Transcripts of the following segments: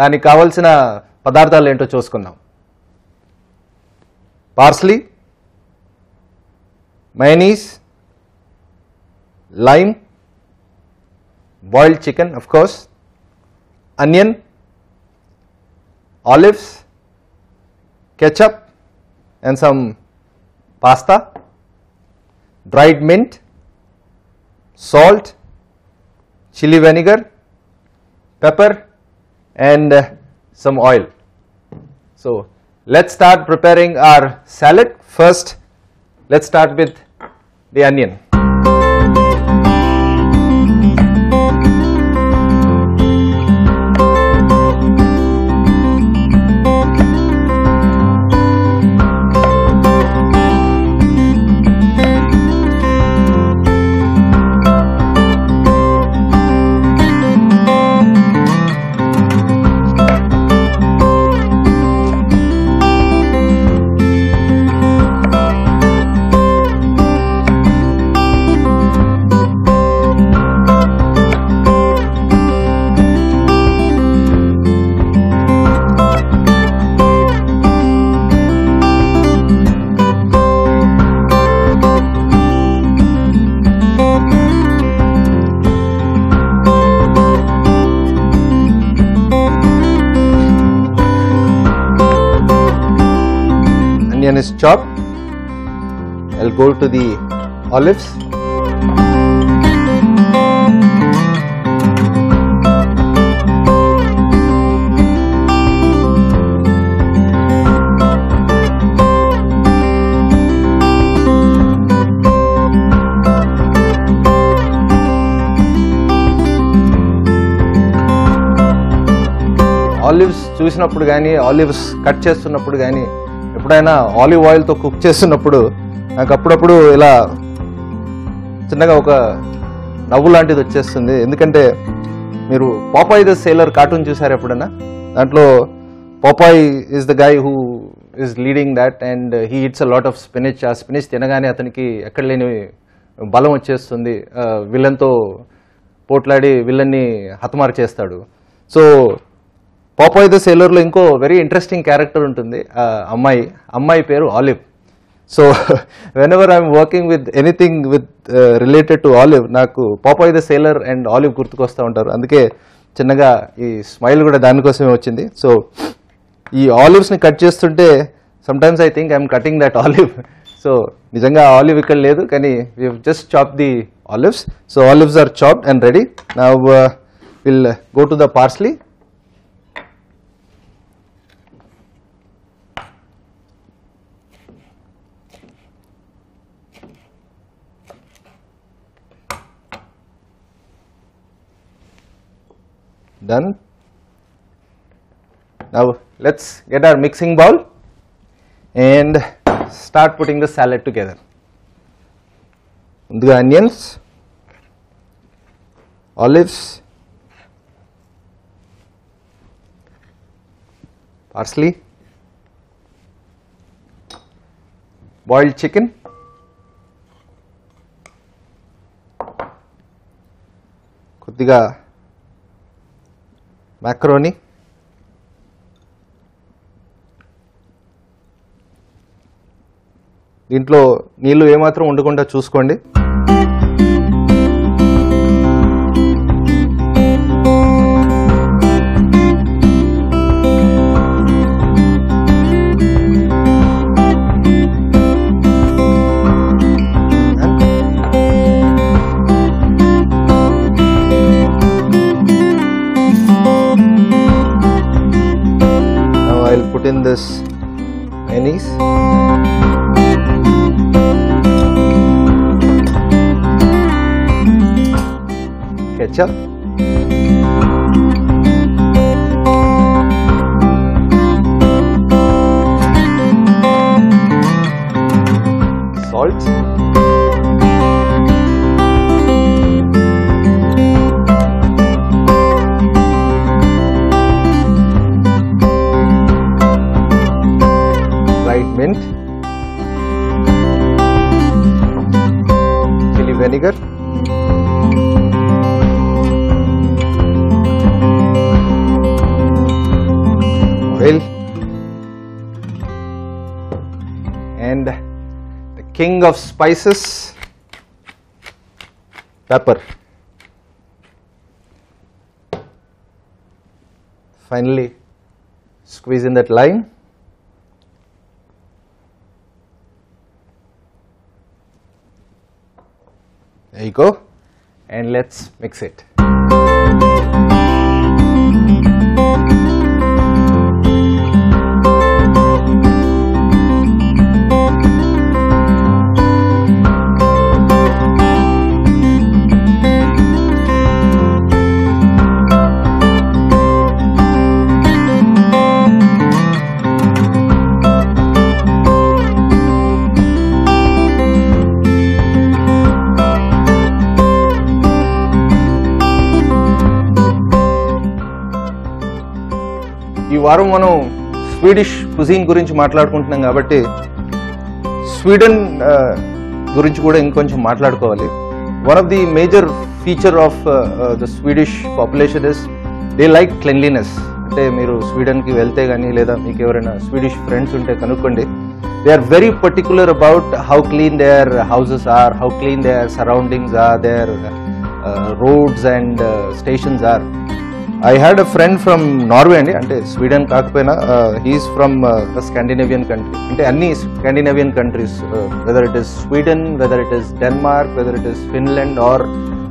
దానికి కావాల్సిన పదార్థాలు ఏంటో చూసుకుందాం. Parsley, mayonnaise, lime, boiled chicken of course, onion, olives, ketchup and some pasta, dried mint, salt, chili vinegar, pepper and some oil. So let's start preparing our salad. First, let's start with the onion. Onion is chopped. I'll go to the olives. Olives చూసినప్పుడు కానీ olives cut చేస్తున్నప్పుడు కానీ ఎప్పుడైనా olive ఆయిల్తో cook చేస్తున్నప్పుడు నాకు అప్పుడప్పుడు ఇలా చిన్నగా ఒక నవ్వు లాంటిది వచ్చేస్తుంది. ఎందుకంటే మీరు పాపాయ్ ద సేలర్ కార్టూన్ చూసారు ఎప్పుడైనా? దాంట్లో Popeye is the guy who is leading that and he eats a lot of spinach. ఆ స్పినిచ్ తినగానే అతనికి ఎక్కడ లేని బలం వచ్చేస్తుంది, విలన్తో పోట్లాడి విలన్ని హతమారు చేస్తాడు. సో పాపాయ్ ద సేలర్లో ఇంకో వెరీ ఇంట్రెస్టింగ్ క్యారెక్టర్ ఉంటుంది. అమ్మాయి పేరు Olive. So whenever I'm working with anything with related to Olive, నాకు Popeye the sailor and Olive గుర్తుకొస్తూ ఉంటారు. అందుకే చిన్నగా ఈ స్మైల్ కూడా దానికోసమే వచ్చింది. సో ఈ ఆలివ్స్ని కట్ చేస్తుంటే sometimes I think I'm cutting that olive. So నిజంగా ఆలివ్ ఇక్కడ లేదు, కానీ we have just chop the olives. So olives are chopped and ready. Now will go to the parsley. Done. Now let's get our mixing bowl and start putting the salad together. The onions, olives, parsley, boiled chicken, కొద్దిగా macaroni, దీంట్లో నీళ్లు ఏమాత్రం ఉండకుండా చూసుకోండి. Put in this mayonnaise, ketchup, salt, mint, chili vinegar, king of spices, pepper. Finally, squeeze in that lime. There you go, and let's mix it. ఈ వారం మనం Swedish cuisine గురించి మాట్లాడుకుంటున్నాం కాబట్టి స్వీడన్ గురించి కూడా ఇంకొంచెం మాట్లాడుకోవాలి. One of the major feature of the Swedish population is they like cleanliness. అంటే మీరు స్వీడన్కి వెళ్తే కానీ లేదా మీకు ఎవరైనా స్వీడిష్ ఫ్రెండ్స్ ఉంటే కనుక్కోండి. They are very particular about how clean their houses are, how clean their surroundings are, their roads and stations are. I had a friend from Norway అండి, అంటే స్వీడన్ కాకపోయినా హీఈస్ ఫ్రమ్ స్కాండినేవియన్ కంట్రీ. అంటే అన్ని Scandinavian countries, whether it is Sweden, whether it is Denmark, whether it is Finland, or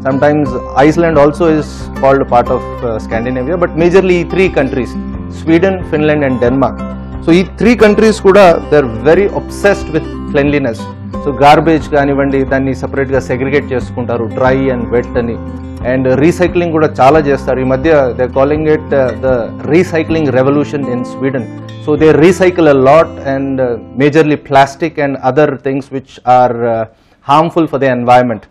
sometimes Iceland also is called part of Scandinavia. But majorly ఈ 3 countries, Sweden, Finland and Denmark. So ఈ 3 countries కూడా they are very obsessed with cleanliness. So garbage కానివ్వండి దాన్ని సపరేట్గా segregate చేసుకుంటారు, dry and wet అని. And recycling కూడా చాలా చేస్తారు. ఈ మధ్య they calling it the recycling revolution in Sweden. So they recycle a lot and majorly plastic and other things which are harmful for the environment.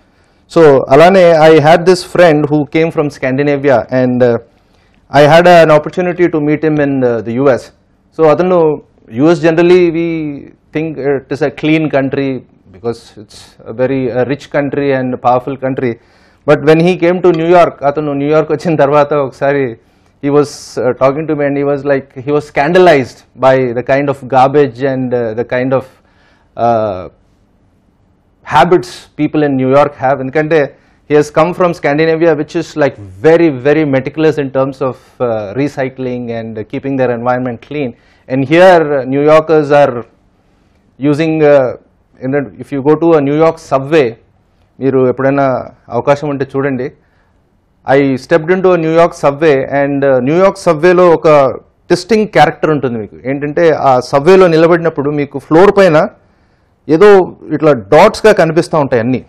So అలానే I had this friend who came from Scandinavia and I had an opportunity to meet him in the US. So అతను US generally we think it is a clean country because it's a very rich country and powerful country. But when he came to New York, atanu New York vachin tarvata okkasari he was talking to me and he was like, he was scandalized by the kind of garbage and the kind of habits people in New York have. Endukante he has come from Scandinavia, which is like very, very meticulous in terms of recycling and keeping their environment clean. And here New Yorkers are using if you go to a New York subway, మీరు ఎప్పుడైనా అవకాశం ఉంటే చూడండి. I stepped into New York subway and New York సబ్వేలో ఒక distinct character ఉంటుంది మీకు. ఏంటంటే ఆ సబ్వేలో నిలబడినప్పుడు మీకు ఫ్లోర్ పైన ఏదో ఇట్లా డాట్స్గా కనిపిస్తూ ఉంటాయి అన్నీ.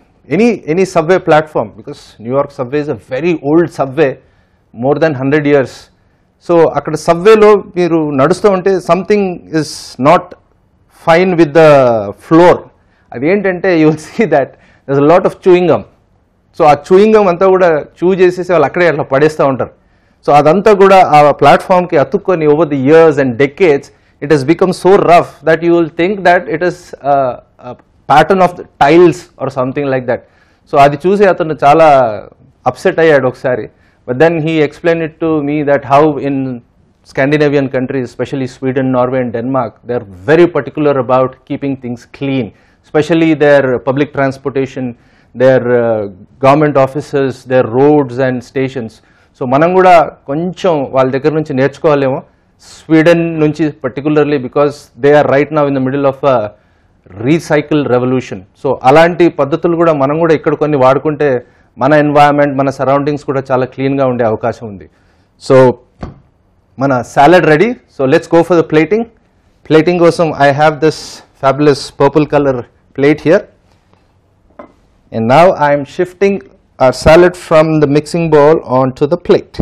Any subway platform, because New York subway is a very old subway, more than 100 years. So అక్కడ సబ్వేలో మీరు నడుస్తూ ఉంటే something is not fine with the floor. అదేంటంటే you will see that there's a lot of chewing gum. So ఆ chewing gum అంతా కూడా చూ చేసేసి వాళ్ళు అక్కడే అట్లా పడేస్తూ ఉంటారు. సో అదంతా కూడా ఆ ప్లాట్ఫామ్కి అతుక్కొని over the years and decades it has become so rough that you will think that it is pattern of the tiles or something like that. So అది చూసి అతను చాలా అప్సెట్ అయ్యాడు ఒకసారి. But then he explain it to me that how in Scandinavian countries, especially Sweden, Norway and Denmark, they are very particular about keeping things clean, especially their public transportation, their government offices, their roads and stations. So మనం కూడా కొంచెం వాళ్ళ దగ్గర నుంచి నేర్చుకోవాలేమో, Sweden నుంచి particularly, because they are right now in the middle of a recycle revolution. So అలాంటి పద్ధతులు కూడా మనం కూడా ఇక్కడ కొన్ని వాడుకుంటే మన ఎన్వైరన్మెంట్, మన సరౌండింగ్స్ కూడా చాలా క్లీన్గా ఉండే అవకాశం ఉంది. సో మన salad ready. So let's go for the plating. Plating కోసం I have this fabulous purple color plate here, and now I am shifting our salad from the mixing bowl onto the plate.